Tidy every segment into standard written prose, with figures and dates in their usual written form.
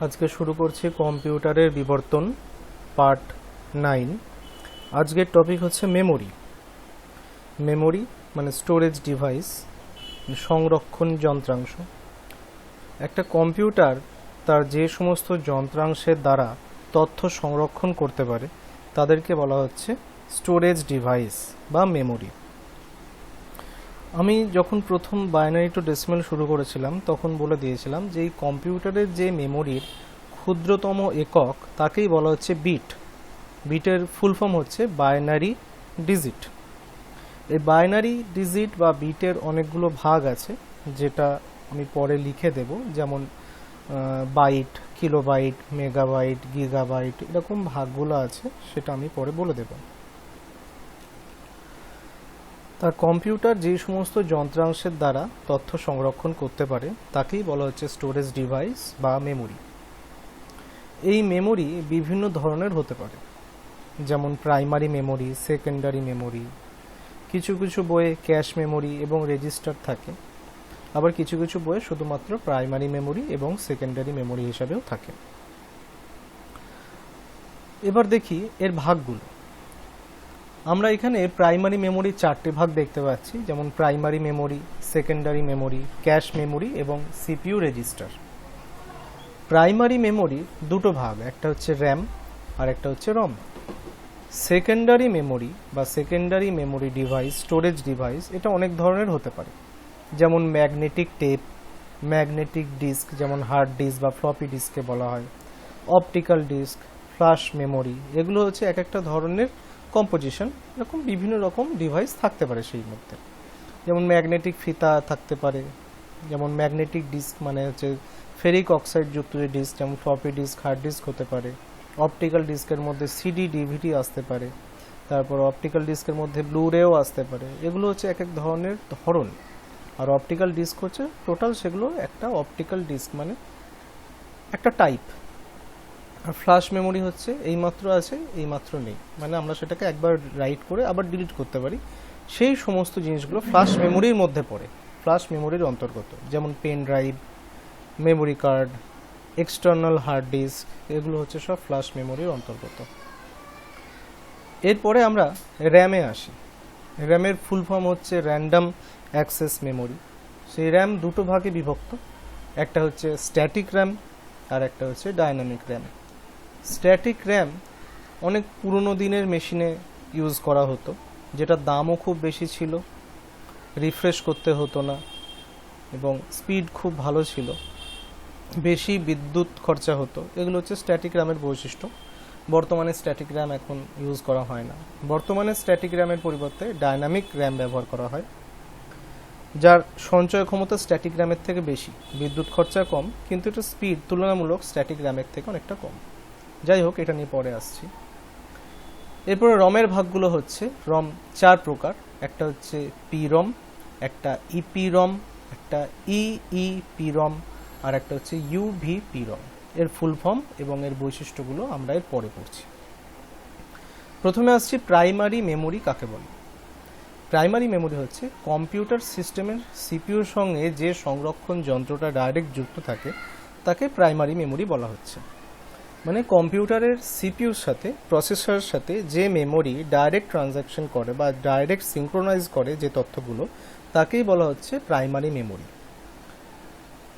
আজকে শুরু করছি কম্পিউটারের বিবর্তন পার্ট 9। আজকের টপিক হচ্ছে মেমোরি। মেমোরি মানে স্টোরেজ ডিভাইস, সংরক্ষণ যন্ত্রাংশ। একটা কম্পিউটার তার যে সমস্ত যন্ত্রাংশের দ্বারা তথ্য সংরক্ষণ করতে পারে তাদেরকে বলা হচ্ছে স্টোরেজ ডিভাইস বা মেমোরি। আমি যখন প্রথম বাইনারি টু ডেসিমাল শুরু করেছিলাম তখন বলে দিয়েছিলাম যে এই কম্পিউটারের যে মেমোরির ক্ষুদ্রতম একক তাকেই বলা হচ্ছে বিট। বিটের ফুল ফর্ম হচ্ছে বাইনারি ডিজিট। এই বাইনারি ডিজিট বা বিটের অনেকগুলো ভাগ আছে, যেটা আমি পরে লিখে দেব, যেমন বাইট, কিলোবাইট, মেগাবাইট, গিগাবাইট, এরকম ভাগগুলো আছে, সেটা আমি পরে বলে দেব। তার কম্পিউটার যে সমস্ত যন্ত্রাংশের দ্বারা তথ্য সংরক্ষণ করতে পারে তাকেই বলা হচ্ছে স্টোরেজ ডিভাইস বা মেমোরি। এই মেমোরি বিভিন্ন ধরনের হতে পারে, যেমন প্রাইমারি মেমোরি, সেকেন্ডারি মেমোরি। কিছু কিছু বইয়ে ক্যাশ মেমোরি এবং রেজিস্টার থাকে, আবার কিছু কিছু বইয়ে শুধুমাত্র প্রাইমারি মেমোরি এবং সেকেন্ডারি মেমোরি হিসাবেও থাকে। এবার দেখি এর ভাগগুলো। আমরা এখানে প্রাইমারি মেমোরি 4টে ভাগ দেখতে পাচ্ছি, যেমন primary memory, secondary memory, cache memory এবং সিপিইউ রেজিস্টার। প্রাইমারি মেমোরি দুটো ভাগ, একটা হচ্ছে র্যাম আর একটা হচ্ছে রম। সেকেন্ডারি মেমোরি বা secondary memory device, storage device, এটা অনেক ধরনের হতে পারে, যেমন ম্যাগনেটিক টেপ, ম্যাগনেটিক ডিস্ক যেমন হার্ড ডিস্ক বা ফ্লপি ডিস্ককে বলা হয়, অপটিক্যাল ডিস্ক, ফ্ল্যাশ মেমোরি। এগুলো হচ্ছে এক একটা ধরনের কম্পোজিশন। এরকম বিভিন্ন রকম ডিভাইস থাকতে পারে সেই মধ্যে, যেমন ম্যাগনেটিক ফিতা থাকতে পারে, যেমন ম্যাগনেটিক ডিস্ক মানে হচ্ছে ফেরিক অক্সাইড যুক্ত যে ডিস্ক, যেমন ফ্লপি ডিস্ক, হার্ড ডিস্ক হতে পারে। অপটিক্যাল ডিস্কের মধ্যে সিডি, ডিভিডি আসতে পারে, তারপর অপটিক্যাল ডিস্কের মধ্যে ব্লুরেও আসতে পারে। এগুলো হচ্ছে এক এক ধরনের ধরন। আর অপটিক্যাল ডিস্ক হচ্ছে টোটাল সেগুলো একটা অপটিক্যাল ডিস্ক মানে একটা টাইপ। আর ফ্ল্যাশ মেমোরি হচ্ছে এইমাত্র আছে এইমাত্র নেই, মানে আমরা সেটাকে একবার রাইট করে আবার ডিলিট করতে পারি। সেই সমস্ত জিনিসগুলো ফ্ল্যাশ মেমোরির মধ্যে পড়ে, ফ্ল্যাশ মেমোরির অন্তর্গত, যেমন pen drive, memory card, external hard disk, এগুলো হচ্ছে সব ফ্ল্যাশ মেমোরির অন্তর্গত। এরপরে আমরা র্যামে আসি। র্যামের ফুল ফর্ম হচ্ছে র্যান্ডম অ্যাক্সেস মেমোরি। সেই র্যাম দুটো ভাগে বিভক্ত, একটা হচ্ছে স্ট্যাটিক র্যাম আর একটা হচ্ছে ডায়নামিক র্যাম। স্ট্যাটিক র্যাম অনেক পুরনো দিনের মেশিনে ইউজ করা হতো, যেটা দামও খুব বেশি ছিল, রিফ্রেশ করতে হতো না এবং স্পিড খুব ভালো ছিল, বেশি বিদ্যুৎ খরচা হতো। এগুলো হচ্ছে স্ট্যাটিক র্যামের বৈশিষ্ট্য। বর্তমানে স্ট্যাটিক র্যাম এখন ইউজ করা হয় না। বর্তমানে স্ট্যাটিক র্যামের পরিবর্তে ডায়নামিক র্যাম ব্যবহার করা হয়, যার সঞ্চয় ক্ষমতা স্ট্যাটিক র্যামের থেকে বেশি, বিদ্যুৎ খরচা কম, কিন্তু এটা স্পিড তুলনামূলক স্ট্যাটিক র্যামের থেকে অনেকটা কম। যাই হোক, এটা নিয়ে পরে আসছি। এরপরে রমের ভাগগুলো হচ্ছে, রম 4 প্রকার। একটা হচ্ছে পি রম, একটা ইপি রম, একটা ইইপি রম, আর একটা হচ্ছে ইউভিপি রম। এর ফুল ফর্ম এবং এর বৈশিষ্ট্যগুলো আমরা এর পরে পড়ছি। প্রথমে আসছি প্রাইমারি মেমোরি কাকে বলে। প্রাইমারি মেমোরি হচ্ছে কম্পিউটার সিস্টেমের সিপিইউর সঙ্গে যে সংরক্ষণ যন্ত্রটা ডাইরেক্ট যুক্ত থাকে তাকে প্রাইমারি মেমোরি বলা হচ্ছে। মানে কম্পিউটারের সিপিইউর সাথে, প্রসেসরের সাথে যে মেমোরি ডাইরেক্ট ট্রানজ্যাকশন করে বা ডাইরেক্ট সিঙ্ক্রোনাইজ করে যে তথ্যগুলো, তাকেই বলা হচ্ছে প্রাইমারি মেমোরি।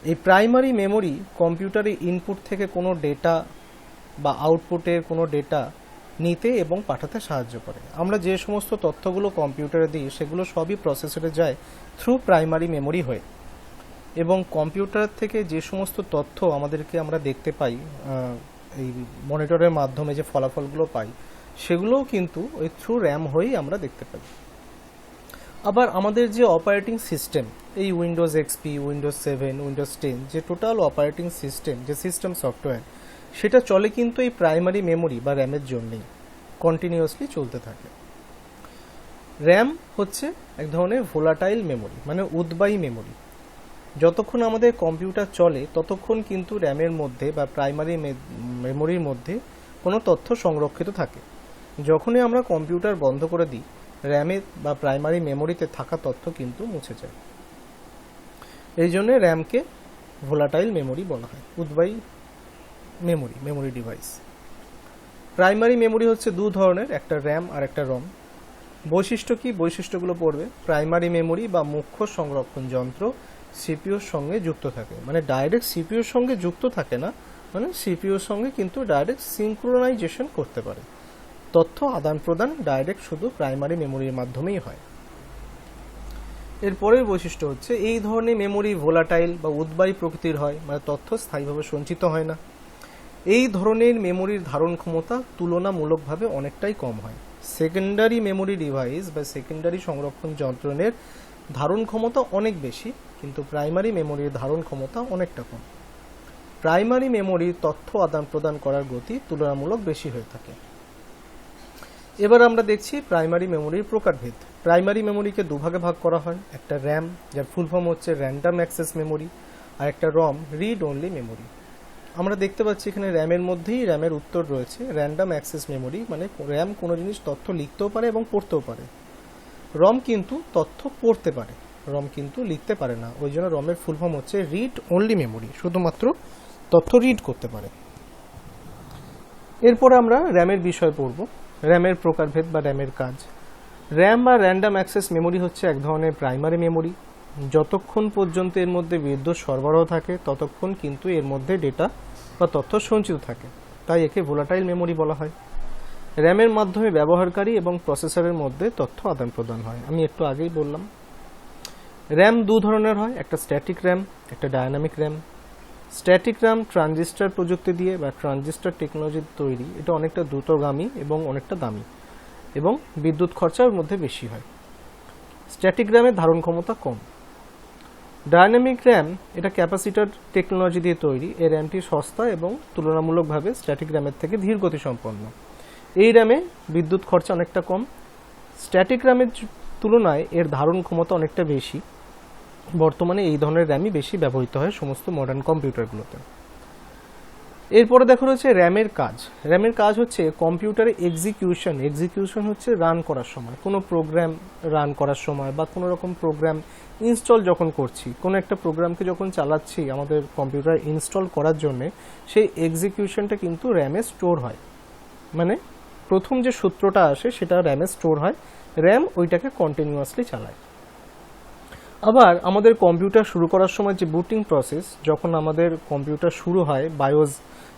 এই প্রাইমারি মেমোরি কম্পিউটারে ইনপুট থেকে কোনো ডেটা বা আউটপুটের কোনো ডেটা নিতে এবং পাঠাতে সাহায্য করে। আমরা যে সমস্ত তথ্যগুলো কম্পিউটারে দিই সেগুলো সবই প্রসেসরে যায় থ্রু প্রাইমারি মেমোরি হয়ে, এবং কম্পিউটার থেকে যে সমস্ত তথ্য আমরা দেখতে পাই, এই মনিটরের মাধ্যমে যে ফলাফলগুলো পাই, সেগুলোও কিন্তু ওই থ্রু র্যাম হয়েই আমরা দেখতে পাই। আবার আমাদের যে অপারেটিং সিস্টেম, এই উইন্ডোজ এক্সপি, উইন্ডোজ 7, উইন্ডোজ 10, যে টোটাল অপারেটিং সিস্টেম, যে সিস্টেম সফটওয়্যার, সেটা চলে কিন্তু এই প্রাইমারি মেমোরি বা র্যামের জন্যই, কন্টিনিউয়াসলি চলতে থাকে। র্যাম হচ্ছে এক ধরনের ভোলাটাইল মেমোরি, মানে উদ্বায়ী মেমোরি। যতক্ষণ আমাদের কম্পিউটার চলে ততক্ষণ কিন্তু র্যামের মধ্যে বা প্রাইমারি মেমোরির মধ্যে কোনো তথ্য সংরক্ষিত থাকে। যখনই আমরা কম্পিউটার বন্ধ করে দিই, র্যামে বা প্রাইমারি মেমোরিতে থাকা তথ্য কিন্তু মুছে যায়। এই জন্য র্যামকে ভোলাটাইল মেমোরি বলা হয়, উদ্বায়ী মেমোরি ডিভাইস। প্রাইমারি মেমোরি হচ্ছে দু ধরনের, একটা র্যাম আর একটা রম। বৈশিষ্ট্য কি? বৈশিষ্ট্যগুলো পড়বে। প্রাইমারি মেমোরি বা মুখ্য সংরক্ষণ যন্ত্র সিপিইউর সঙ্গে যুক্ত থাকে, মানে ডাইরেক্ট সিপিইউর সঙ্গে যুক্ত থাকে না, মানে সিপিইউর সঙ্গে কিন্তু ডাইরেক্ট সিঙ্ক্রোনাইজেশন করতে পারে। তথ্য আদান প্রদান ডাইরেক্ট শুধু প্রাইমারি মেমোরির মাধ্যমেই হয়। এরপরের বৈশিষ্ট্য হচ্ছে এই ধরনের মেমোরি ভোলাটাইল বা উদ্বায়ী প্রকৃতির হয়, মানে তথ্য স্থায়ীভাবে সঞ্চিত হয় না। এই ধরনের মেমোরির ধারণ ক্ষমতা তুলনামূলকভাবে অনেকটাই কম হয়। সেকেন্ডারি মেমোরি ডিভাইস বা সেকেন্ডারি সংরক্ষণ যন্ত্রের ধারণ ক্ষমতা অনেক বেশি, কিন্তু প্রাইমারি মেমোরির ধারণ ক্ষমতা অনেকটা কম। প্রাইমারি মেমোরির তথ্য আদান প্রদান করার গতি তুলনামূলক বেশি হয়ে থাকে। এবার আমরা দেখছি প্রাইমারি মেমোরির প্রকারভেদ। প্রাইমারি মেমোরিকে দুভাগে ভাগ করা হয়, একটা র্যাম যার ফুল ফর্ম হচ্ছে র্যান্ডম অ্যাক্সেস মেমোরি, আর একটা রম রিড অনলি মেমোরি। আমরা দেখতে পাচ্ছি এখানে র্যামের মধ্যেই র্যামের উত্তর রয়েছে র্যান্ডম অ্যাক্সেস মেমোরি, মানে র্যাম কোনো জিনিস তথ্য লিখতেও পারে এবং পড়তেও পারে। রম কিন্তু তথ্য পড়তে পারে, রম কিন্তু লিখতে পারে না, ওই জন্য রমের ফুল ফর্ম হচ্ছে রিড অনলি মেমোরি, শুধুমাত্র তথ্য রিড করতে পারে। এরপরে আমরা র্যামের বিষয় পড়ব, র্যামের প্রকারভেদ বা র্যামের কাজ। র্যাম বা র্যান্ডম অ্যাক্সেস মেমোরি হচ্ছে এক ধরনের প্রাইমারি মেমোরি। যতক্ষণ পর্যন্ত এর মধ্যে বিদ্যুৎ সরবরাহ থাকে ততক্ষণ কিন্তু এর মধ্যে ডেটা বা তথ্য সঞ্চিত থাকে, তাই একে ভোলাটাইল মেমোরি বলা হয়। র্যামের মাধ্যমে ব্যবহারকারী এবং প্রসেসরের মধ্যে তথ্য আদান প্রদান হয়। আমি একটু আগেই বললাম র্যাম দু ধরনের হয়, একটা স্ট্যাটিক র্যাম, একটা dynamic RAM. Static RAM transistor প্রযুক্তি দিয়ে বা ট্রানজিস্টর টেকনোলজির তৈরি, এটা অনেকটা দ্রুতগামী এবং অনেকটা দামি এবং বিদ্যুৎ খরচার মধ্যে বেশি হয়। স্ট্যাটিক র্যামের ধারণ ক্ষমতা কম। ডায়নামিক র্যাম এটা ক্যাপাসিটর টেকনোলজি দিয়ে তৈরি, এই র্যামটি সস্তা এবং তুলনামূলকভাবে স্ট্যাটিক র্যামের থেকে ধীর গতি সম্পন্ন। এই র্যামে বিদ্যুৎ খরচা অনেকটা কম। স্ট্যাটিক র্যামের তুলনায় এর ধারণ ক্ষমতা অনেকটা বেশি। বর্তমানে এই ধরনের র্যামই বেশি ব্যবহৃত হয় সমস্ত মডার্ন কম্পিউটারগুলোতে। এরপরে দেখা রয়েছে র্যামের কাজ। র্যামের কাজ হচ্ছে কম্পিউটারে এক্সিকিউশন হচ্ছে রান করার সময়, কোনো প্রোগ্রাম রান করার সময় বা কোনো রকম প্রোগ্রাম ইনস্টল যখন করছি, কোনো একটা প্রোগ্রামকে যখন চালাচ্ছি আমাদের কম্পিউটার ইনস্টল করার জন্য, সেই এক্সিকিউশনটা কিন্তু র্যামে স্টোর হয়, মানে প্রথম যে সূত্রটা আসে সেটা র্যামে স্টোর হয়, র্যাম ওইটাকে কন্টিনিউয়াসলি চালায়। আবার আমাদের কম্পিউটার শুরু করার সময় যে বুটিং প্রসেস, যখন আমাদের কম্পিউটার শুরু হয় বায়োস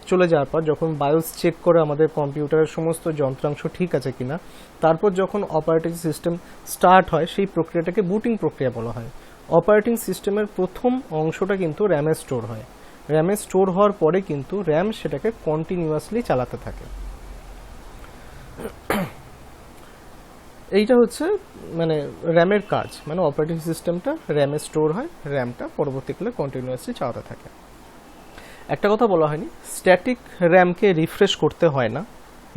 চলে যাওয়ার পর, যখন বায়োস চেক করে আমাদের কম্পিউটারের সমস্ত যন্ত্রাংশ ঠিক আছে কিনা, তারপর যখন অপারেটিং সিস্টেম স্টার্ট হয়, সেই প্রক্রিয়াটাকে বুটিং প্রক্রিয়া বলা হয়। অপারেটিং সিস্টেমের প্রথম অংশটা কিন্তু র্যামে স্টোর হয়, র্যামে স্টোর হওয়ার পরে কিন্তু র্যাম সেটাকে কন্টিনিউয়াসলি চালাতে থাকে। এইটা হচ্ছে মানে র্যামের কাজ, মানে অপারেটিং সিস্টেমটা র্যামে স্টোর হয়, র্যামটা পরবর্তীকালে কন্টিনিউয়াসলি চালাতে থাকে। একটা কথা বলা হয়নি, স্ট্যাটিক র্যামকে রিফ্রেশ করতে হয় না,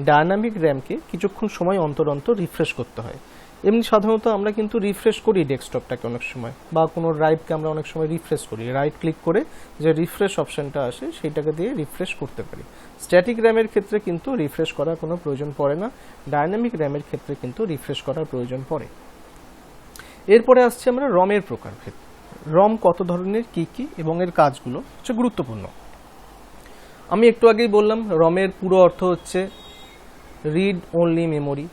ডায়নামিক র্যামকে কিছুক্ষণ সময় অন্তর অন্তর রিফ্রেশ করতে হয়। এমনি সাধারণত আমরা কিন্তু রিফ্রেশ করি ডেস্কটপটাকে অনেক সময়, বা কোনো ড্রাইভকে আমরা অনেক সময় রিফ্রেশ করি, রাইট ক্লিক করে যে রিফ্রেশ অপশনটা আসে সেইটাকে দিয়ে রিফ্রেশ করতে পারি। স্ট্যাটিক র্যামের ক্ষেত্রে কিন্তু রিফ্রেশ করার কোনো প্রয়োজন পড়ে না, ডায়নামিক র্যামের ক্ষেত্রে কিন্তু রিফ্রেশ করার প্রয়োজন পড়ে। এরপরে আসছে আমরা রমের প্রকারভেদ। রম কত ধরনের, কি এবং এর কাজগুলো হচ্ছে গুরুত্বপূর্ণ। আমি একটু আগেই বললাম রমের পুরো অর্থ হচ্ছে রিড অনলি মেমোরি।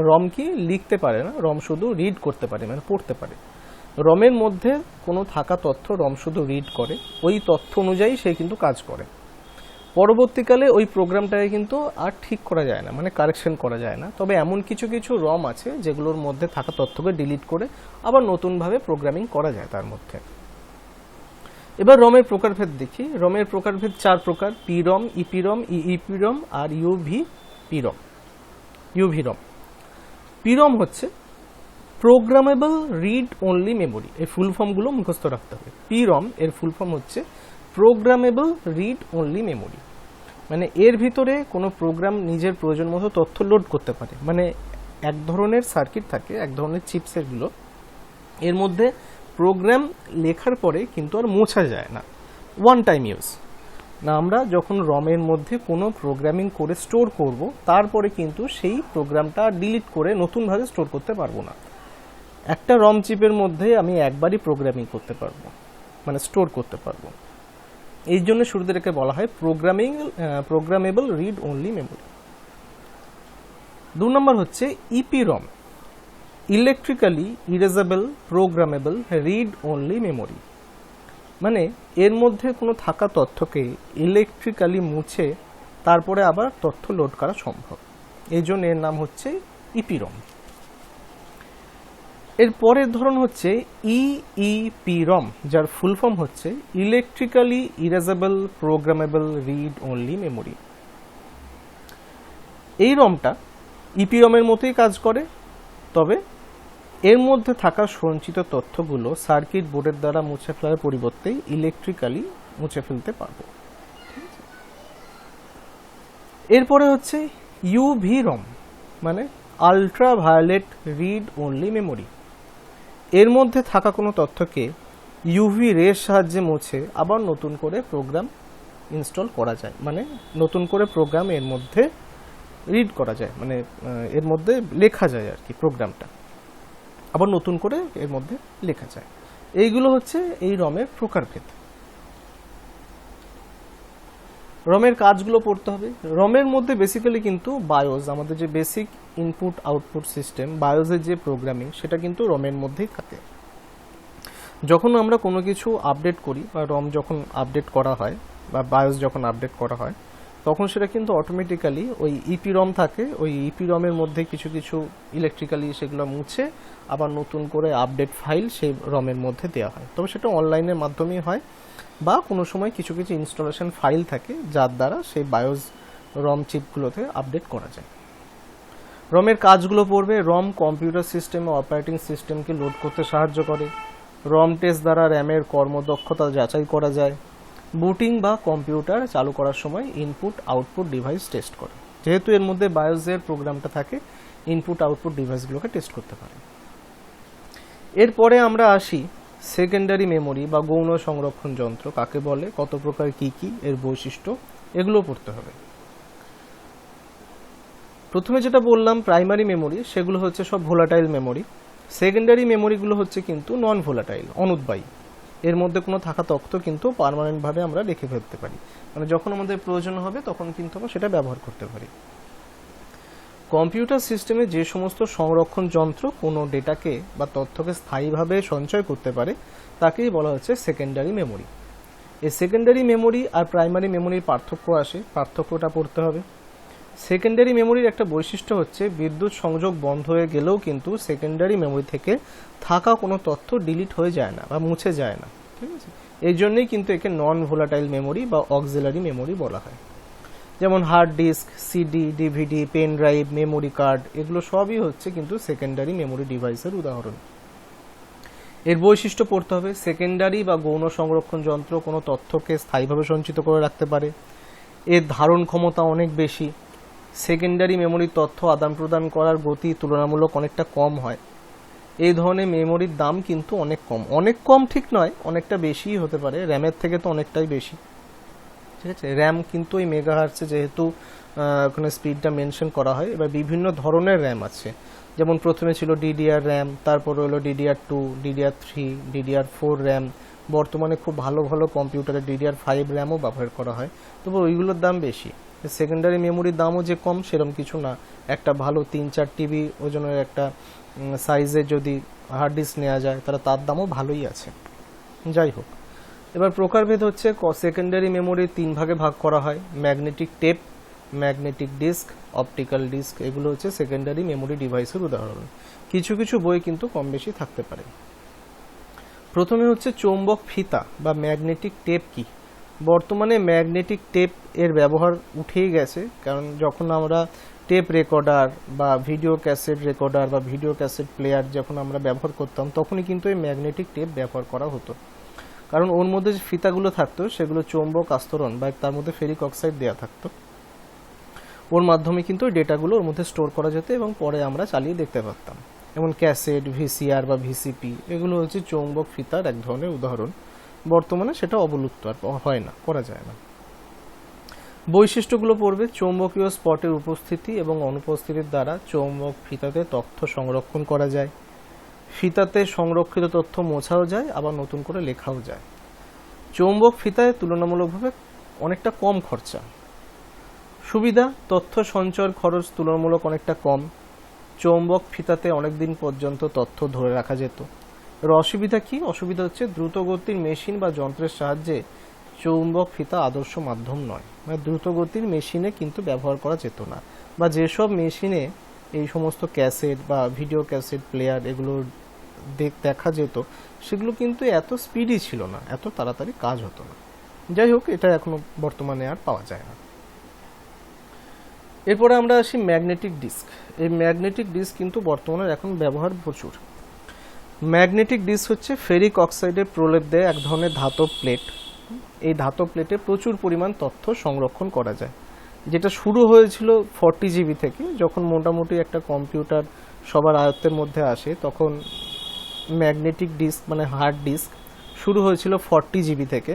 রম কি লিখতে পারে না, রম শুধু রিড করতে পারে, মানে পড়তে পারে। রমের মধ্যে কোনো থাকা তথ্য রম শুধু রিড করে, ওই তথ্য অনুযায়ী সে কিন্তু কাজ করে। পরবর্তীকালে ওই প্রোগ্রামটাকে কিন্তু আর ঠিক করা যায় না, মানে কারেকশন করা যায় না। তবে এমন কিছু কিছু রম আছে যেগুলোর মধ্যে থাকা তথ্যকে ডিলিট করে আবার নতুনভাবে প্রোগ্রামিং করা যায় তার মধ্যে। এবার রমের প্রকারভেদ দেখি। রমের প্রকারভেদ 4 প্রকার: পিরম, ইপিরম, ইইপিরম আর ইউভিরম। পিরম হচ্ছে প্রোগ্রামেবল রিড অনলি মেমোরি। এই ফুল ফর্মগুলো মুখস্থ রাখতে হবে। পিরম এর ফুল ফর্ম হচ্ছে প্রোগ্রামেবল রিড অনলি মেমোরি, মানে এর ভিতরে কোনো প্রোগ্রাম নিজের প্রয়োজন মতো তথ্য লোড করতে পারে। মানে এক ধরনের সার্কিট থাকে, এক ধরনের চিপসেটগুলো, এর মধ্যে প্রোগ্রাম লেখার পরে কিন্তু আর মোছা যায় না, ওয়ান টাইম ইউজ না। আমরা যখন রমের মধ্যে কোনো প্রোগ্রামিং করে স্টোর করব, তারপরে কিন্তু সেই প্রোগ্রামটা ডিলিট করে নতুনভাবে স্টোর করতে পারবো না। একটা রম চিপের মধ্যে আমি একবারই প্রোগ্রামিং করতে পারবো, মানে স্টোর করতে পারবো। এই জন্য শুরুতে এটাকে বলা হয় প্রোগ্রামেবল রিড অনলি মেমোরি। 2 নম্বর হচ্ছে EEPROM, electrically erasable programmable read only memory. মানে এর মধ্যে কোনো থাকা তথ্যকে ইলেকট্রিক্যালি মুছে তারপরে আবার তথ্য লোড করা সম্ভব, এই জন্য এর নাম হচ্ছে ইপিরম। এর পরের ধরন হচ্ছে ইইপিরম, যার ফুল ফর্ম হচ্ছে electrically erasable programmable read only memory. এই রমটা ইপিরমের মতোই কাজ করে, তবে এর মধ্যে থাকা সঞ্চিত তথ্যগুলো সার্কিট বোর্ডের দ্বারা মুছে ফেলার পরিবর্তে ইলেকট্রিক্যালি মুছে ফেলতে পারবো। এরপরে হচ্ছে ইউভি রম, মানে ultraviolet read only memory. এর মধ্যে থাকা কোনো তথ্যকে ইউভি রের সাহায্যে মুছে আবার নতুন করে প্রোগ্রাম ইনস্টল করা যায়, মানে নতুন করে প্রোগ্রাম এর মধ্যে রিড করা যায়, মানে এর মধ্যে লেখা যায় আর কি, প্রোগ্রামটা আবার নতুন করে এর মধ্যে লেখা যায়। এইগুলো হচ্ছে এই রমের প্রকারভেদ। রমের কাজগুলো পড়তে হবে। রমের মধ্যে বেসিক্যালি কিন্তু বায়োস, আমাদের যে বেসিক ইনপুট আউটপুট সিস্টেম, বায়োসের যে প্রোগ্রামিং, সেটা কিন্তু রমের মধ্যেই থাকে। যখন আমরা কোনো কিছু আপডেট করি বা রম যখন আপডেট করা হয় বা বায়োস যখন আপডেট করা হয়, তখন সেটা কিন্তু অটোমেটিক্যালি ওই ইপি রম থাকে, ওই ইপি রমের মধ্যে কিছু কিছু ইলেকট্রিক্যালি সেগুলো মুছে আবার নতুন করে আপডেট ফাইল সেই রমের মধ্যে দেওয়া হয়। তবে সেটা অনলাইনের মাধ্যমেই হয়, বা কোনো সময় কিছু কিছু ইনস্টলেশন ফাইল থাকে যার দ্বারা সেই বায়োস রম চিপগুলোতে আপডেট করা যায়। রমের কাজগুলো পড়বে। রম কম্পিউটার সিস্টেম ও অপারেটিং সিস্টেমকে লোড করতে সাহায্য করে। রম টেস্ট দ্বারা র্যামের কর্মদক্ষতা যাচাই করা যায়। বুটিং বা কম্পিউটার চালু করার সময় ইনপুট আউটপুট ডিভাইস টেস্ট করে। যেহেতু এর মধ্যে বায়োসের প্রোগ্রামটা থাকে, ইনপুট আউটপুট ডিভাইসগুলোকে টেস্ট করতে পারে। এরপরে আমরা আসি সেকেন্ডারি মেমোরি বা গৌণ সংরক্ষণ যন্ত্র কাকে বলে, কত প্রকার, কি কি এর বৈশিষ্ট্য, এগুলো পড়তে হবে। প্রথমে যেটা বললাম প্রাইমারি মেমোরি, সেগুলো হচ্ছে সব ভোলাটাইল মেমোরি। সেকেন্ডারি মেমোরিগুলো হচ্ছে কিন্তু নন ভোলাটাইল, অনুদ্বায়ী। এর মধ্যে কোনো থাকা তথ্য কিন্তু পার্মানেন্টভাবে আমরা রেখে ফেলতে পারি, মানে যখন আমাদের প্রয়োজন হবে তখন কিন্তু আমরা সেটা ব্যবহার করতে পারি। কম্পিউটার সিস্টেমে যে সমস্ত সংরক্ষণ যন্ত্র কোনো ডেটাকে বা তথ্যকে স্থায়ীভাবে সঞ্চয় করতে পারে তাকেই বলা হচ্ছে সেকেন্ডারি মেমোরি। এই সেকেন্ডারি মেমোরি আর প্রাইমারি মেমোরির পার্থক্য আসে, পার্থক্যটা পড়তে হবে। সেকেন্ডারি মেমোরির একটা বৈশিষ্ট্য হচ্ছে বিদ্যুৎ সংযোগ বন্ধ হয়ে গেলেও কিন্তু সেকেন্ডারি মেমোরি থেকে থাকা কোনো তথ্য ডিলিট হয়ে যায় না বা মুছে যায় না, ঠিক আছে। এই জন্যই কিন্তু একে নন ভোলাটাইল মেমোরি বা অক্সিলারি মেমোরি বলা হয়। যেমন hard disk, CD, DVD, pen drive, memory card, এগুলো সবই হচ্ছে কিন্তু সেকেন্ডারি মেমোরি ডিভাইসের উদাহরণ। এর বৈশিষ্ট্য পড়তে হবে। সেকেন্ডারি বা গৌণ সংরক্ষণ যন্ত্র কোনো তথ্যকে স্থায়ীভাবে সঞ্চিত করে রাখতে পারে। এর ধারণ ক্ষমতা অনেক বেশি। সেকেন্ডারি মেমোরির তথ্য আদান প্রদান করার গতি তুলনামূলক অনেকটা কম হয়। এই ধরনের মেমোরির দাম কিন্তু অনেক কম, অনেক কম ঠিক নয়, অনেকটা বেশিই হতে পারে, র্যামের থেকে তো অনেকটাই বেশি, ঠিক আছে। র্যাম কিন্তু ওই মেগাহার্টসে যেহেতু ওখানে স্পিডটা মেনশন করা হয়। এবার বিভিন্ন ধরনের র্যাম আছে, যেমন প্রথমে ছিল ডিডিআর র্যাম, তারপর হলো DDR2, DDR3, DDR4 র্যাম। বর্তমানে খুব ভালো ভালো কম্পিউটারে DDR5 র্যামও ব্যবহার করা হয়, তবে ওইগুলোর দাম বেশি। সেকেন্ডারি মেমোরির দামও যে কম সেরকম কিছু না। একটা ভালো 3-4 TB ওজনের একটা সাইজে যদি হার্ড ডিস্ক নেওয়া যায় তাহলে তার দামও ভালোই আছে। যাই হোক, এবার প্রকারভেদ হচ্ছে সেকেন্ডারি মেমোরি 3 ভাগে ভাগ করা হয়। Magnetic tape, magnetic disk, optical disk, এগুলো হচ্ছে সেকেন্ডারি মেমোরি ডিভাইসের উদাহরণ। কিছু কিছু বই কিন্তু কম বেশি থাকতে পারে। প্রথমে হচ্ছে চৌম্বক ফিতা বা ম্যাগনেটিক টেপ কি। বর্তমানে ম্যাগনেটিক টেপ এর ব্যবহার উঠেই গেছে, কারণ যখন আমরা টেপ রেকর্ডার বা ভিডিও ক্যাসেট রেকর্ডার বা ভিডিও ক্যাসেট প্লেয়ার যখন আমরা ব্যবহার করতাম তখনই কিন্তু এই ম্যাগনেটিক টেপ ব্যবহার করা হতো, কারণ ওর মধ্যে যে ফিতাগুলো থাকতো সেগুলো চৌম্বক আস্তরণ বা তার মধ্যে ফেরিক অক্সাইড দেওয়া থাকতো। ওর মাধ্যমে কিন্তু ডেটাগুলো ওর মধ্যে স্টোর করা যেত এবং পরে আমরা চালিয়ে দেখতে পারতাম। যেমন ক্যাসেট, VCR বা VCP, এগুলো হচ্ছে চৌম্বক ফিতার এক ধরনের উদাহরণ। বর্তমানে সেটা অবলুপ্ত, আর হয় না, করা যায় না। বৈশিষ্ট্যগুলো পড়বে। চৌম্বকীয় স্পটের উপস্থিতি এবং অনুপস্থিতির দ্বারা চৌম্বক ফিতাতে তথ্য সংরক্ষণ করা যায়। ফিতাতে সংরক্ষিত তথ্য মোছাও যায়, আবার নতুন করে লেখাও যায়। চৌম্বক ফিতায় তুলনামূলকভাবে অনেকটা কম খরচা। সুবিধা, তথ্য সঞ্চয়ের খরচ তুলনামূলক অনেকটা কম। চৌম্বক ফিতাতে অনেকদিন পর্যন্ত তথ্য ধরে রাখা যেত। এর অসুবিধা কি? অসুবিধা হচ্ছে দ্রুতগতির মেশিন বা যন্ত্রের সাহায্যে চৌম্বক ফিতা আদর্শ মাধ্যম নয়, মানে দ্রুতগতির মেশিনে কিন্তু ব্যবহার করা যেত না, বা যেসব মেশিনে এই সমস্ত ক্যাসেট বা ভিডিও ক্যাসেট প্লেয়ার এগুলো দেখা যেত সেগুলো কিন্তু এত স্পিডি ছিল না, এত তাড়াতাড়ি কাজ হতো না। যাই হোক, এটা এখনো বর্তমানে আর পাওয়া যায় না। এরপরে আমরা আসি ম্যাগনেটিক ডিস্ক। এই ম্যাগনেটিক ডিস্ক কিন্তু বর্তমানে এখন ব্যবহার প্রচুর। ম্যাগনেটিক ডিস্ক হচ্ছে ফেরিক অক্সাইডের প্রলেপ দেয় এক ধরনের ধাতব প্লেট। এই ধাতব প্লেটে প্রচুর পরিমাণ তথ্য সংরক্ষণ করা যায়। যেটা শুরু হয়েছিল 40 জিবি থেকে, যখন মোটামুটি একটা কম্পিউটার সবার আয়ত্তের মধ্যে আসে তখন ম্যাগনেটিক ডিস্ক মানে হার্ড ডিস্ক শুরু হয়েছিল 40 জিবি থেকে।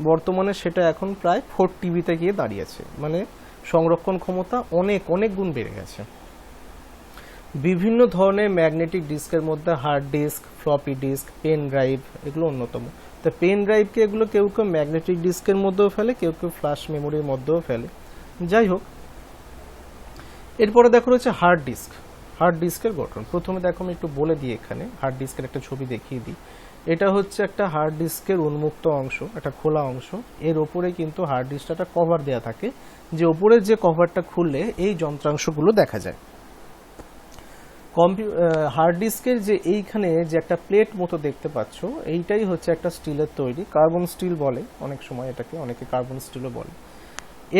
বর্তমানে সেটা এখন প্রায় 4 টিবিতে গিয়ে দাঁড়িয়েছে, মানে সংরক্ষণ ক্ষমতা অনেক অনেক গুণ বেড়ে গেছে। বিভিন্ন ধরনের ম্যাগনেটিক ডিস্কের মধ্যে hard disk, floppy disk, pen drive এগুলো অন্যতম। তো পেন ড্রাইভকে এগুলো কেউ কেউ ম্যাগনেটিক ডিস্কের মধ্যেও ফেলে, কেউ কেউ ফ্ল্যাশ মেমোরির মধ্যেও ফেলে। যাই হোক, এরপরে দেখো রয়েছে হার্ড ডিস্ক। হার্ড ডিস্কের গঠন প্রথমে দেখো আমি একটু বলে দিই, এখানে হার্ড ডিস্কের একটা ছবি দেখিয়ে দিই। এটা হচ্ছে একটা হার্ড ডিস্কের উন্মুক্ত অংশ, একটা খোলা অংশ। এর ওপরে কিন্তু হার্ড ডিস্কটা কভার দেওয়া থাকে, যে ওপরের যে কভারটা খুললে এই যন্ত্রাংশগুলো দেখা যায়। হার্ড ডিস্কের যে এইখানে যে একটা প্লেট মতো দেখতে পাচ্ছ, এইটাই হচ্ছে একটা স্টিলের তৈরি, কার্বন স্টিল বলে অনেক সময় এটাকে, অনেকে কার্বন স্টিলও বলে।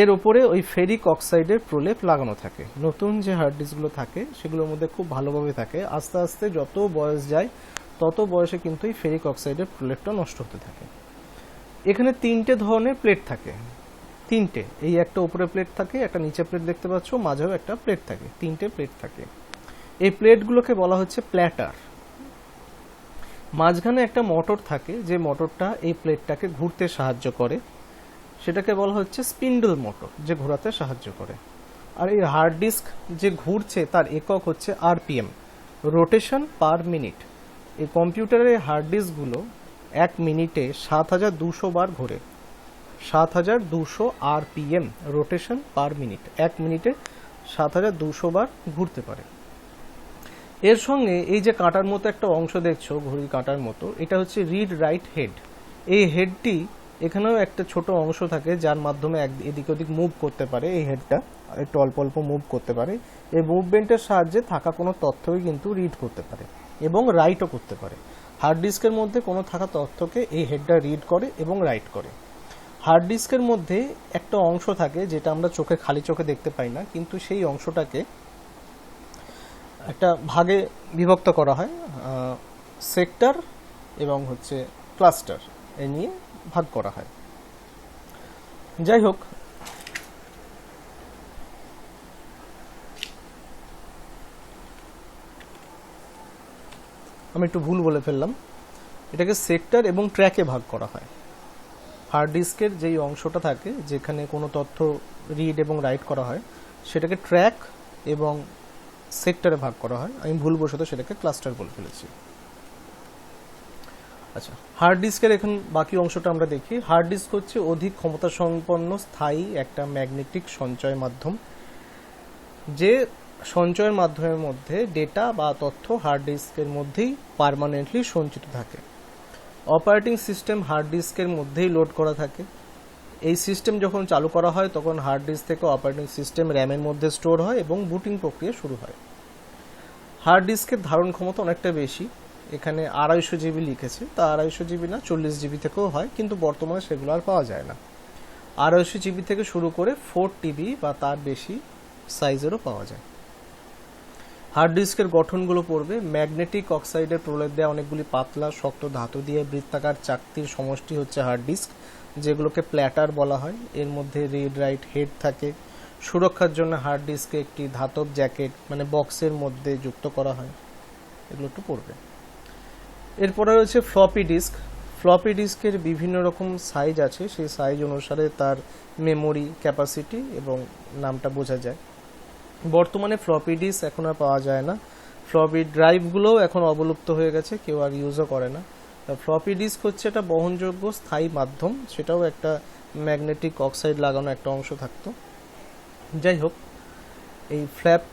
এর ওপরে ওই ফেরিক অক্সাইডের প্রলেপ লাগানো থাকে। নতুন যে হার্ড ডিস্কগুলো থাকে সেগুলোর মধ্যে খুব ভালোভাবে থাকে। আস্তে আস্তে যত বয়স যায় তত বয়সে কিন্তু এই ফেরিক অক্সাইডের প্রলেপটা নষ্ট হতে থাকে। এখানে 3টে ধরনের প্লেট থাকে, 3টে। এই একটা উপরে প্লেট থাকে, একটা নিচে প্লেট দেখতে পাচ্ছ, মাঝেও একটা প্লেট থাকে, 3টে প্লেট থাকে। এই প্লেটগুলোকে বলা হচ্ছে প্ল্যাটার। মাঝখানে একটা মোটর থাকে, যে মোটরটা এই প্লেটটাকে ঘুরতে সাহায্য করে, সেটাকে বলা হচ্ছে স্পিন্ডল মোটর, যে ঘোরাতে সাহায্য করে। আর এই হার্ড ডিস্ক যে ঘুরছে তার একক হচ্ছে আরপিএম, রোটেশন পার মিনিট। এই কম্পিউটারের হার্ড ডিস্কগুলো 1 মিনিটে 7200 বার ঘোরে। 7200 আরপিএম, রোটেশন পার মিনিট, 1 মিনিটে 7200 বার ঘুরতে পারে। এর সঙ্গে এই যে কাঁটার মতো একটা অংশ দেখছো, ঘড়ির কাঁটার মতো, এটা হচ্ছে রিড রাইট হেড। এই হেডটি এখানেও একটা ছোট অংশ থাকে যার মাধ্যমে এদিক ওদিক মুভ করতে পারে। এই হেডটা একটু অল্প অল্প মুভ করতে পারে। এই মুভমেন্টের সাহায্যে থাকা কোনো তথ্যই কিন্তু রিড করতে পারে এবং রাইটও করতে পারে। হার্ড ডিস্কের মধ্যে কোনো থাকা তথ্যকে এই হেডটা রিড করে এবং রাইট করে। হার্ড ডিস্কের মধ্যে একটা অংশ থাকে যেটা আমরা খালি চোখে দেখতে পাই না, কিন্তু সেই অংশটাকে একটা ভাগে বিভক্ত করা হয়, সেক্টর এবং হচ্ছে ক্লাস্টার এ নিয়ে ভাগ করা হয়। যাই হোক, আমি একটু ভুল বলে ফেললাম, এটাকে সেক্টর এবং ট্র্যাকে ভাগ করা হয়। হার্ড ডিস্কের যেই অংশটা থাকে যেখানে কোনো তথ্য রিড এবং রাইট করা হয় সেটাকে ট্র্যাক এবং সেক্টরে ভাগ করা হয়। আমি ভুলবশত সেটাকে ক্লাস্টার বলে ফেলেছি। আচ্ছা, হার্ড ডিস্কের এখন বাকি অংশটা আমরা দেখি। হার্ড ডিস্ক হচ্ছে অধিক ক্ষমতা সম্পন্ন স্থায়ী একটা ম্যাগনেটিক সঞ্চয় মাধ্যম, যে সঞ্চয়ের মাধ্যমের মধ্যে ডেটা বা তথ্য হার্ড ডিস্কের মধ্যেই পার্মানেন্টলি সঞ্চিত থাকে। অপারেটিং সিস্টেম হার্ড ডিস্কের মধ্যেই লোড করা থাকে। এই সিস্টেম যখন চালু করা হয় তখন হার্ড ডিস্ক থেকে অপারেটিং সিস্টেম র্যামের মধ্যে স্টোর হয় এবং বুটিং প্রক্রিয়া শুরু হয়। হার্ড ডিস্কের ধারণ ক্ষমতা অনেকটা বেশি, এখানে 250 জিবি লিখেছে, তা 250 জিবি না 40 জিবি থেকেও হয়, কিন্তু বর্তমানে সেগুলো আর পাওয়া যায় না। 250 জিবি থেকে শুরু করে 4 টিবি বা তার বেশি সাইজেরও পাওয়া যায়। হার্ড ডিস্কের গঠনগুলো পড়বে। ম্যাগনেটিক অক্সাইডের প্রলেপ দেওয়া অনেকগুলি পাতলা শক্ত ধাতু দিয়ে বৃত্তাকার চাকতির সমষ্টি হচ্ছে হার্ড ডিস্ক, যেগুলোকে প্ল্যাটার বলা হয়। এর মধ্যে রিড রাইট হেড থাকে। সুরক্ষার জন্য হার্ড ডিস্কে একটি ধাতব জ্যাকেট মানে বক্সের মধ্যে যুক্ত করা হয়। এগুলো একটু পড়বে। এরপরে রয়েছে ফ্লপি ডিস্ক। ফ্লপি ডিস্কের বিভিন্ন রকম সাইজ আছে, সেই সাইজ অনুসারে তার মেমোরি ক্যাপাসিটি এবং নামটা বোঝা যায়। বর্তমানে ফ্লপি ডিস্ক এখন আর পাওয়া যায় না। ফ্লপি ড্রাইভগুলোও এখন অবলুপ্ত হয়ে গেছে, কেউ আর ইউজও করে না। ফ্লপি ডিস্ক হচ্ছে একটা বহনযোগ্য স্থায়ী মাধ্যম, সেটাও একটা ম্যাগনেটিক অক্সাইড লাগানো একটা অংশ থাকতো। যাই হোক, এই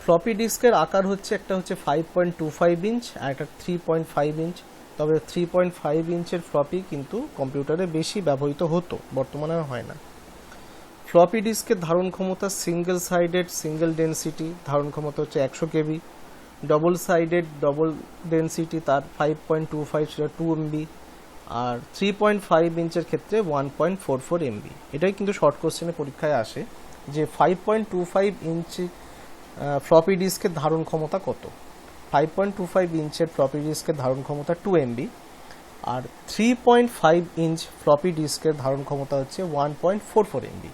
ফ্লপি ডিস্কের আকার হচ্ছে একটা হচ্ছে 5.25 ইঞ্চ আর একটা 3.5 ইঞ্চ। তবে 3.5 ইঞ্চের ফ্লপি কিন্তু কম্পিউটারে বেশি ব্যবহৃত হতো, বর্তমানে আর হয় না। ফ্লপি ডিস্কের ধারণ ক্ষমতা সিঙ্গেল সাইডেড সিঙ্গেল ডেনসিটি, ধারণ ক্ষমতা হচ্ছে 100 কেবি। ডবল সাইডেড ডবল ডেনসিটি তার 5.25 সেটা 2 এমবি। আর 3.5 ইঞ্চের ক্ষেত্রে 1.44 এমবি। এটাই কিন্তু শর্ট কোশ্চেনে পরীক্ষায় আসে যে 5.25 ইঞ্চি ফ্লপি ডিস্কের ধারণ ক্ষমতা কত। 5.25 ইঞ্চের ফ্লপি ডিস্কের ধারণ ক্ষমতা 2 এমবি, আর 3.5 ইঞ্চ ফ্লপি ডিস্কের ধারণ ক্ষমতা হচ্ছে 1.44 এমবি।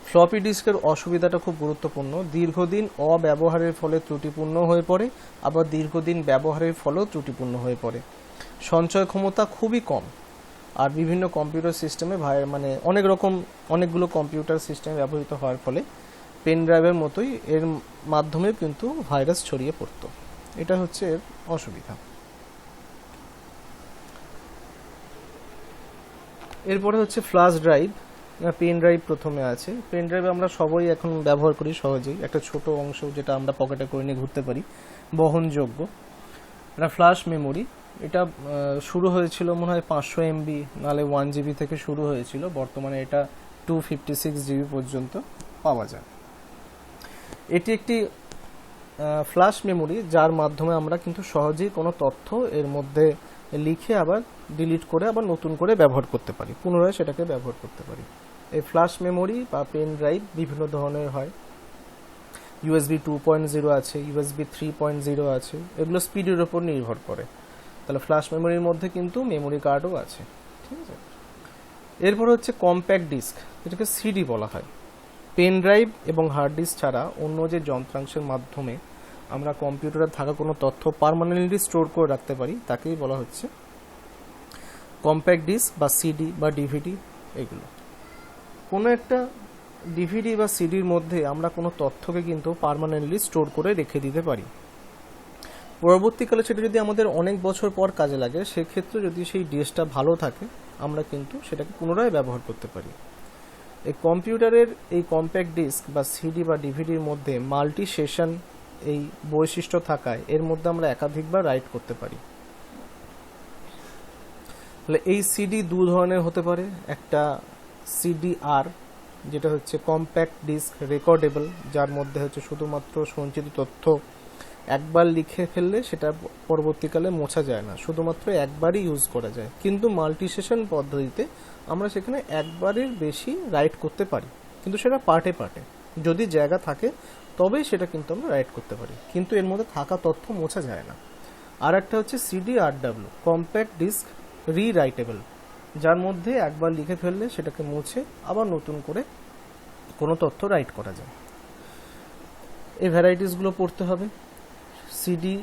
ফ্লপি ডিস্কের অসুবিধাটা খুব গুরুত্বপূর্ণ, দীর্ঘদিন অব্যবহারের ফলে ত্রুটিপূর্ণ হয়ে পড়ে, আবার দীর্ঘদিন ব্যবহারের ফলেও ত্রুটিপূর্ণ হয়ে পড়ে। সঞ্চয় ক্ষমতা খুবই কম, আর বিভিন্ন কম্পিউটার সিস্টেমে অনেকগুলো কম্পিউটার সিস্টেমে ব্যবহৃত হওয়ার ফলে পেন ড্রাইভের মতোই এর মাধ্যমে কিন্তু ভাইরাস ছড়িয়ে পড়তো। এটা হচ্ছে এর অসুবিধা। এরপরে হচ্ছে ফ্ল্যাশ ড্রাইভ। পেন ড্রাইভ প্রথমে আছে। পেন ড্রাইভ আমরা সবাই এখন ব্যবহার করি সহজেই, একটা ছোট অংশ যেটা আমরা পকেটে করে নিয়ে ঘুরতে পারি, বহনযোগ্য। এটা ফ্ল্যাশ মেমোরি। এটা শুরু হয়েছিল মনে হয় 500 এমবি নাহলে 1 জিবি থেকে শুরু হয়েছিল, বর্তমানে এটা 256 জিবি পর্যন্ত পাওয়া যায়। এটি একটি ফ্ল্যাশ মেমোরি যার মাধ্যমে আমরা কিন্তু সহজেই কোনো তথ্য এর মধ্যে লিখে আবার ডিলিট করে আবার নতুন করে ব্যবহার করতে পারি, পুনরায় সেটাকে ব্যবহার করতে পারি। এই ফ্ল্যাশ মেমোরি বা পেন ড্রাইভ বিভিন্ন ধরনের হয়। ইউএসবি 2.0 আছে, ইউএসবি 3.0 আছে, এগুলো স্পিডের উপর নির্ভর করে। তাহলে ফ্ল্যাশ মেমোরির মধ্যে কিন্তু মেমোরি কার্ডও আছে, ঠিক আছে। এরপর হচ্ছে কম্প্যাক্ট ডিস্ক, যেটাকে সিডি বলা হয়। পেন ড্রাইভ এবং হার্ড ডিস্ক ছাড়া অন্য যে যন্ত্রাংশের মাধ্যমে আমরা কম্পিউটারে থাকা কোনো তথ্য পার্মানেন্টলি স্টোর করে রাখতে পারি তাকেই বলা হচ্ছে কম্প্যাক্ট ডিস্ক বা সিডি বা ডিভিডি। এগুলো কোনো একটা ডিভিডি বা সিডির মধ্যে আমরা কোনো তথ্যকে কিন্তু পার্মানেন্টলি স্টোর করে রেখে দিতে পারি। পরবর্তীকালে সেটা যদি আমাদের অনেক বছর পর কাজে লাগে, সেক্ষেত্রে যদি সেই ডিস্কটা ভালো থাকে আমরা কিন্তু সেটাকে পুনরায় ব্যবহার করতে পারি। এই কম্পিউটারের এই কম্প্যাক্ট ডিস্ক বা সিডি বা ডিভিডির মধ্যে মাল্টি সেশন এই বৈশিষ্ট্য থাকায় এর মধ্যে আমরা একাধিকবার রাইট করতে পারি। তাহলে এই সিডি দু ধরনের হতে পারে, একটা সিডিআর যেটা হচ্ছে কম্প্যাক্ট ডিস্ক রেকর্ডেবল, যার মধ্যে হচ্ছে শুধুমাত্র সঞ্চিত তথ্য একবার লিখে ফেললে সেটা পরবর্তীকালে মোছা যায় না, শুধুমাত্র একবারই ইউজ করা যায়। কিন্তু মাল্টি সেশন পদ্ধতিতে আমরা সেখানে একবারের বেশি রাইট করতে পারি, কিন্তু সেটা পার্টে পার্টে, যদি জায়গা থাকে তবেই সেটা কিন্তু আমরা রাইট করতে পারি, কিন্তু এর মধ্যে থাকা তথ্য মোছা যায় না। আর একটা হচ্ছে সিডিআরডব্লিউ কম্প্যাক্ট ডিস্ক রিরাইটেবল, যার মধ্যে একবার লিখে ফেললে সেটাকে মুছে আবার নতুন করে কোনো তথ্য রাইট করা যায়। এই ভ্যারাইটিসগুলো পড়তে হবে। সিডি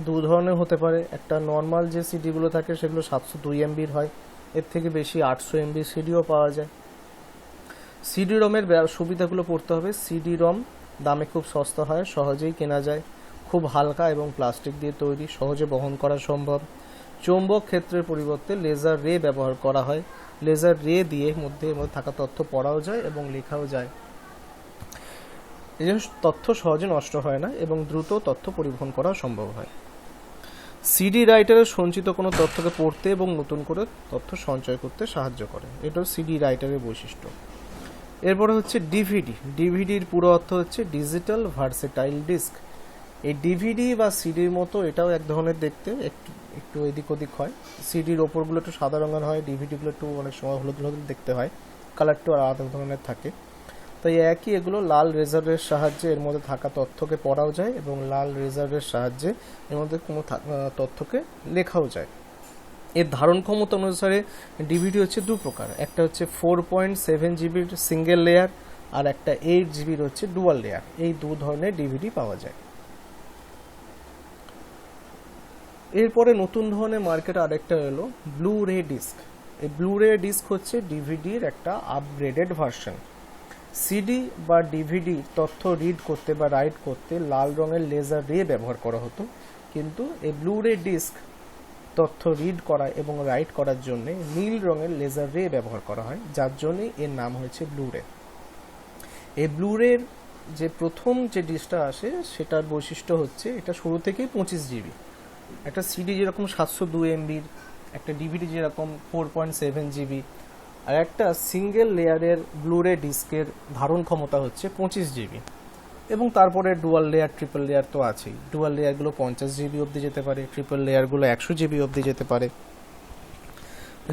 দু ধরনের হতে পারে, একটা নর্মাল যে সিডিগুলো থাকে সেগুলো 702 এমবির হয়, এর থেকে বেশি 800 এমবি সিডিও পাওয়া যায়। সিডি রমের সুবিধাগুলো পড়তে হবে। সিডি রম দামে খুব সস্তা হয়, সহজেই কেনা যায়, খুব হালকা এবং প্লাস্টিক দিয়ে তৈরি, সহজে বহন করা সম্ভব। চৌম্বক ক্ষেত্রের পরিবর্তে লেজার রে ব্যবহার করা হয়, লেজার রে দিয়ে এর মধ্যে থাকা তথ্য পড়াও যায় এবং লেখাও যায়। এই জন্য তথ্য সহজে নষ্ট হয় না এবং দ্রুত তথ্য পরিবহন করা সম্ভব হয়। সিডি রাইটারের সঞ্চিত কোনো তথ্যকে পড়তে এবং নতুন করে তথ্য সঞ্চয় করতে সাহায্য করে, এটাও সিডি রাইটারের বৈশিষ্ট্য। এরপরে হচ্ছে ডিভিডি। ডিভিডির পুরো অর্থ হচ্ছে ডিজিটাল ভার্সেটাইল ডিস্ক। এই ডিভিডি বা সিডির মতো এটাও এক ধরনের দেখতে, একটু এদিক ওদিক হয়। সিডির ওপরগুলো একটু সাদা রঙের হয়, ডিভিডিগুলো একটু অনেক সময় হলুদ হলুদ দেখতে হয়, কালারটা আলাদা ধরনের থাকে। তাই একই এগুলো লাল রেজারের সাহায্যে এর মধ্যে থাকা তথ্যকে পড়াও যায় এবং লাল রেজারের সাহায্যে এর মধ্যে কোনো তথ্যকে লেখাও যায়। এর ধারণ ক্ষমতা অনুসারে ডিভিডি হচ্ছে দু প্রকার, একটা হচ্ছে 4.7 জিবির সিঙ্গেল লেয়ার আর একটা 8 জিবির হচ্ছে ডুয়াল লেয়ার। এই দু ধরনের ডিভিডি পাওয়া যায়। এরপরে নতুন ধরনের মার্কেট আরেকটা এলো ব্লু রে ডিস্ক। এই ব্লু রে ডিস্ক হচ্ছে ডিভিডির একটা আপগ্রেডেড ভার্সন। সিডি বা ডিভিডি তথ্য রিড করতে বা রাইট করতে লাল রঙের লেজার রে ব্যবহার করা হতো, কিন্তু এই ব্লু রে ডিস্ক তথ্য রিড করা এবং রাইট করার জন্য নীল রঙের লেজার রে ব্যবহার করা হয়, যার জন্যই এর নাম হয়েছে ব্লুরে। এই ব্লুরের যে প্রথম যে ডিসটা আসে সেটার বৈশিষ্ট্য হচ্ছে এটা শুরু থেকেই 25 জিবি। একটা সিডি যেরকম 702 এমবির, একটা ডিভিডি যেরকম 4.7 জিবি, আর একটা সিঙ্গেল লেয়ারের ব্লুরে ডিস্কের ধারণ ক্ষমতা হচ্ছে 25 জিবি। এবং তারপরে ডুয়াল লেয়ার, ট্রিপল লেয়ার তো আছেই। ডুয়াল লেয়ারগুলো 50 জিবি অবধি যেতে পারে, ট্রিপল লেয়ারগুলো 100 জিবি অবধি যেতে পারে।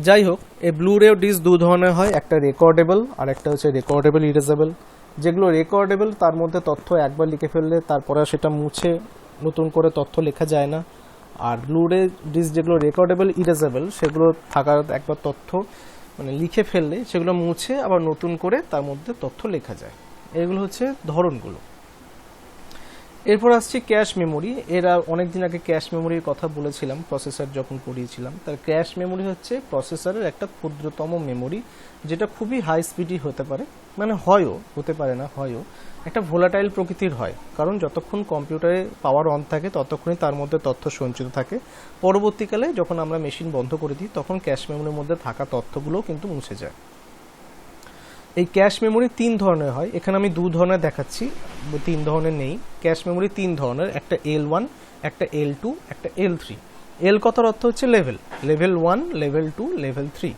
যাই হোক, এই ব্লুরে ডিস্ক দু ধরনের হয়, একটা রেকর্ডেবল আর একটা হচ্ছে রেকর্ডেবল ইরেজেবল। যেগুলো রেকর্ডেবল তার মধ্যে তথ্য একবার লিখে ফেললে তারপরে সেটা মুছে নতুন করে তথ্য লেখা যায় না। আর ব্লুরে ডিস্ক যেগুলো রেকর্ডেবল ইরেজেবল, সেগুলো থাকার একবার তথ্য মানে লিখে ফেললে সেগুলো মুছে আবার নতুন করে তার মধ্যে তথ্য লেখা যায়। এগুলো হচ্ছে ধরনগুলো। এরপর আসছে ক্যাশ মেমোরি। এরা অনেকদিন আগে ক্যাশ মেমোরির কথা বলেছিলাম প্রসেসর যখন পড়িয়েছিলাম। তার ক্যাশ মেমোরি হচ্ছে প্রসেসরের একটা ক্ষুদ্রতম মেমোরি, যেটা খুবই হাই স্পিডই হতে পারে, মানে হয়ও, হতে পারে না, হয়ও একটা ভোলাটাইল প্রকৃতির হয়। কারণ যতক্ষণ কম্পিউটারে পাওয়ার অন থাকে ততক্ষণই তার মধ্যে তথ্য সঞ্চিত থাকে। পরবর্তীকালে যখন আমরা মেশিন বন্ধ করে দিই তখন ক্যাশ মেমোরির মধ্যে থাকা তথ্যগুলোও কিন্তু মুছে যায়। এই ক্যাশ মেমোরি 3 ধরনের হয়। এখানে আমি 2 ধরনের দেখাচ্ছি, 3 ধরনের নেই। ক্যাশ মেমোরি 3 ধরনের, একটা L1, একটা L2, একটা L3। এল কথার অর্থ হচ্ছে লেভেল, লেভেল 1, লেভেল 2, লেভেল 3।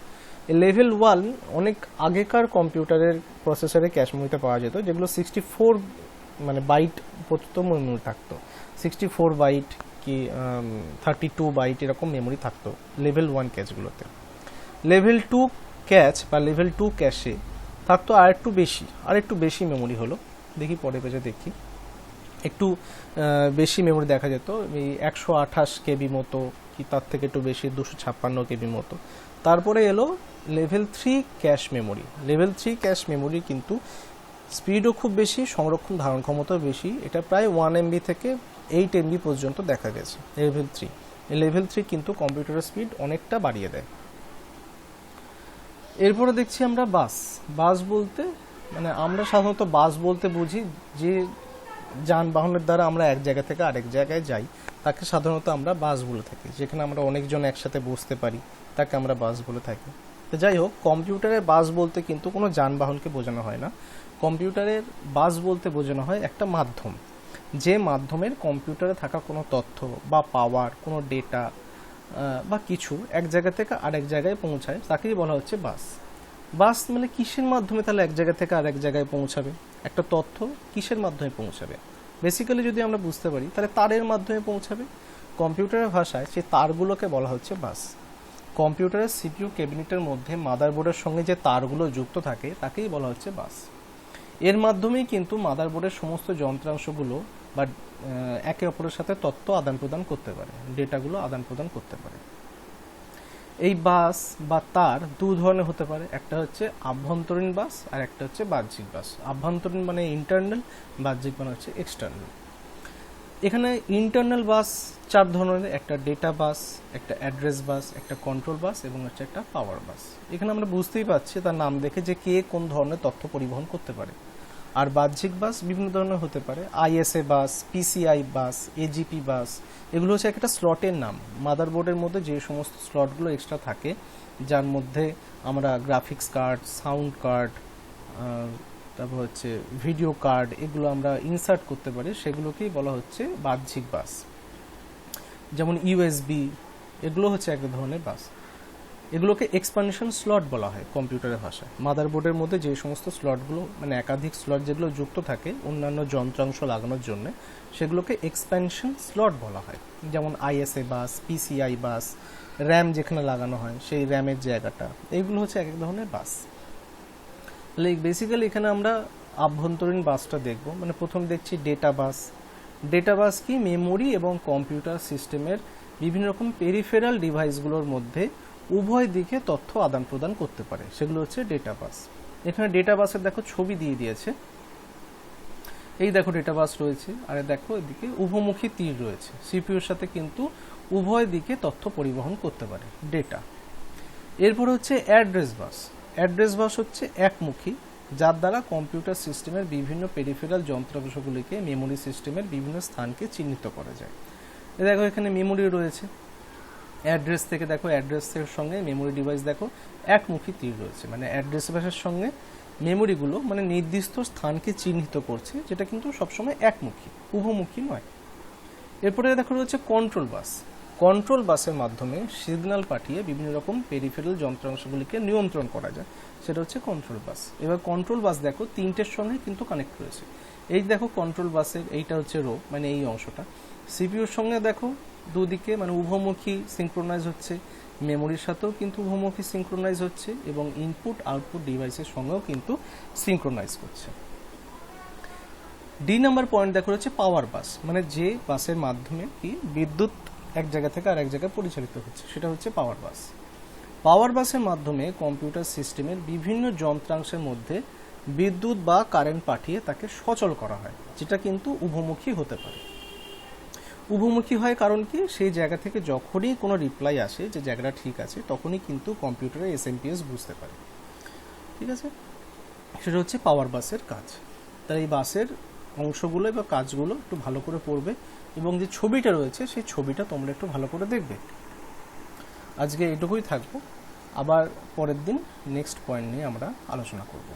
এই লেভেল 1 অনেক আগেকার কম্পিউটারের প্রসেসরে ক্যাশ মেমোরিতে পাওয়া যেত, যেগুলো 64 মানে বাইট পর্যন্ত মেমোরি থাকতো। 64 বাইট কি 32 বাইট এরকম মেমোরি থাকতো লেভেল 1 ক্যাশগুলোতে। লেভেল 2 ক্যাশ বা লেভেল 2 ক্যাশে থাকতো আরেকটু বেশি মেমোরি হলো। দেখি পরে পেজে দেখি, একটু বেশি মেমোরি দেখা যেত, এই 128 কেবি মতো কি তার থেকে একটু বেশি, 256 কেবি মতো। তারপরে এলো level 3 cache memory. Level 3 cache memory কিন্তু স্পিডও খুব বেশি, সংরক্ষণ ধারণ ক্ষমতাও বেশি। এটা প্রায় 1 MB থেকে 8 MB পর্যন্ত দেখা গেছে লেভেল 3। এই লেভেল 3 কিন্তু কম্পিউটারের স্পিড অনেকটা বাড়িয়ে দেয়। এরপরে দেখছি আমরা বাস বলতে মানে আমরা সাধারণত বাস বলতে বুঝি যে যানবাহনের দ্বারা আমরা এক জায়গা থেকে আরেক জায়গায় যাই, তাকে সাধারণত আমরা বাস বলে থাকি। যেখানে আমরা অনেকজন একসাথে বসতে পারি তাকে আমরা বাস বলে থাকি। তো যাই হোক, কম্পিউটারের বাস বলতে কিন্তু কোনো যানবাহনকে বোঝানো হয় না। কম্পিউটারের বাস বলতে বোঝানো হয় একটা মাধ্যম, যে মাধ্যমের কম্পিউটারে থাকা কোনো তথ্য বা পাওয়ার, কোনো ডেটা বা কিছু এক জায়গা থেকে আরেক জায়গায় পৌঁছায়, তাকেই বলা হচ্ছে বাস মানে কিসের মাধ্যমে তাহলে এক জায়গা থেকে আরেক জায়গায় পৌঁছাবে? একটা তথ্য কিসের মাধ্যমে পৌঁছাবে? বেসিক্যালি যদি আমরা বুঝতে পারি তাহলে তারের মাধ্যমে পৌঁছাবে। কম্পিউটারের ভাষায় সেই তারগুলোকে বলা হচ্ছে বাস। কম্পিউটারের সিপিইউ ক্যাবিনেটের মধ্যে মাদারবোর্ডের সঙ্গে যে তারগুলো যুক্ত থাকে তাকেই বলা হচ্ছে বাস। এর মাধ্যমেই কিন্তু মাদারবোর্ডের সমস্ত যন্ত্রাংশগুলো বা একে অপরের সাথে তথ্য আদান প্রদান করতে পারে, ডেটাগুলো আদান প্রদান করতে পারে। এই বাস বা তার 2 ধরনের হতে পারে, একটা হচ্ছে আভ্যন্তরীণ বাস আর একটা হচ্ছে বাহ্যিক বাস। আভ্যন্তরীণ মানে ইন্টারনাল, বাহ্যিক মানে হচ্ছে এক্সটার্নাল। এখানে ইন্টারনাল বাস 4 ধরনের, একটা ডেটা বাস, একটা অ্যাড্রেস বাস, একটা কন্ট্রোল বাস এবং হচ্ছে একটা পাওয়ার বাস। এখানে আমরা বুঝতেই পারছি তার নাম দেখে যে কে কোন ধরনের তথ্য পরিবহন করতে পারে। আর বাহ্যিক বাস বিভিন্ন ধরনের হতে পারে, আইএসএ বাস, পিসিআই বাস, এজিপি বাস। এগুলো হচ্ছে একটা স্লটের নাম। মাদারবোর্ডের মধ্যে যে সমস্ত স্লটগুলো এক্সট্রা থাকে, যার মধ্যে আমরা গ্রাফিক্স কার্ড, সাউন্ড কার্ড, তারপর হচ্ছে ভিডিও কার্ড, এগুলো আমরা ইনসার্ট করতে পারি, সেগুলোকেই বলা হচ্ছে বাহ্যিক বাস। যেমন ইউএসবি, এগুলো হচ্ছে এক ধরনের বাস। এগুলোকে এক্সপানশন স্লট বলা হয় কম্পিউটারের ভাষায়। মাদারবোর্ডের মধ্যে যে সমস্ত স্লটগুলো মানে একাধিক স্লট যেগুলো যুক্ত থাকে অন্যান্য যন্ত্রাংশ লাগানোর জন্য, সেগুলোকে এক্সপ্যানশন স্লট বলা হয়। যেমন আইএসএ বাস, পিসিআই বাস, র্যাম যেখানে লাগানো হয় সেই র্যামের জায়গাটা, এইগুলো হচ্ছে এক ধরনের বাস। তাহলে বেসিক্যালি এখানে আমরা আভ্যন্তরীণ বাসটা দেখব। মানে প্রথম দেখছি ডেটা বাস। ডেটা বাস কি? মেমোরি এবং কম্পিউটার সিস্টেমের বিভিন্ন রকম পেরিফেরাল ডিভাইসগুলোর মধ্যে উভয় দিকে তথ্য আদান প্রদান করতে পারে, সেগুলো হচ্ছে ডেটা বাস। এখানে ডেটা বাসের দেখো ছবি দিয়ে দিয়েছে, এই দেখো ডেটা বাস রয়েছে, আর দেখো এদিকে উভমুখী তীর রয়েছে। সিপিইউর সাথে কিন্তু উভয় দিকে তথ্য পরিবহন করতে পারে ডেটা। এরপর হচ্ছে অ্যাড্রেস বাস। অ্যাড্রেস বাস হচ্ছে একমুখী, যার দ্বারা কম্পিউটার সিস্টেমের বিভিন্ন পেরিফেরাল যন্ত্রাংশগুলিকে মেমোরি সিস্টেমের বিভিন্ন স্থানকে চিহ্নিত করা যায়। দেখো এখানে মেমোরি রয়েছে, অ্যাড্রেস থেকে দেখো, অ্যাড্রেসের সঙ্গে মেমোরি ডিভাইস দেখো একমুখী তীর রয়েছে, মানে অ্যাড্রেস বাসের সঙ্গে মেমোরিগুলো মানে নির্দিষ্ট স্থানকে চিহ্নিত করছে, যেটা কিন্তু সবসময় একমুখী, উভমুখী নয়। এরপরে দেখো রয়েছে কন্ট্রোল বাস। কন্ট্রোল বাসের মাধ্যমে সিগন্যাল পাঠিয়ে বিভিন্ন রকম পেরিফেরাল যন্ত্রাংশগুলিকে নিয়ন্ত্রণ করা যায়, সেটা হচ্ছে কন্ট্রোল বাস। এবার কন্ট্রোল বাস দেখো তিনটের সঙ্গে কিন্তু কানেক্ট রয়েছে। এই দেখো কন্ট্রোল বাসের এইটা হচ্ছে রো, মানে এই অংশটা সিপিইউর সঙ্গে দেখো দুদিকে মানে উভমুখী সিঙ্ক্রোনাইজ হচ্ছে, মেমোরির সাথেও কিন্তু উভমুখী সিঙ্ক্রোনাইজ হচ্ছে, এবং ইনপুট আউটপুট ডিভাইসের সঙ্গেও কিন্তু সিঙ্ক্রোনাইজ করছে। ডি নাম্বার পয়েন্ট দেখো হচ্ছে পাওয়ার বাস, মানে যে বাসের মাধ্যমে কি বিদ্যুৎ এক জায়গা থেকে আরেক জায়গায় পরিচালিত হচ্ছে, সেটা হচ্ছে পাওয়ার বাস। পাওয়ার বাসের মাধ্যমে কম্পিউটার সিস্টেমের বিভিন্ন যন্ত্রাংশের মধ্যে বিদ্যুৎ বা কারেন্ট পাঠিয়ে তাকে সচল করা হয়, যেটা কিন্তু উভমুখী হতে পারে। উভমুখী হয় কারণ কি, সেই জায়গা থেকে যখনই কোনো রিপ্লাই আসে যে জায়গাটা ঠিক আছে, তখনই কিন্তু কম্পিউটারে এসএমপিএস বুঝতে পারে। ঠিক আছে, সেটা হচ্ছে পাওয়ার বাসের কাজ। তাই এই বাসের অংশগুলো বা কাজগুলো একটু ভালো করে পড়বে, এবং যে ছবিটা রয়েছে সেই ছবিটা তোমরা একটু ভালো করে দেখবে। আজকে এটুকুই থাকবো, আবার পরের দিন নেক্সট পয়েন্ট নিয়ে আমরা আলোচনা করব।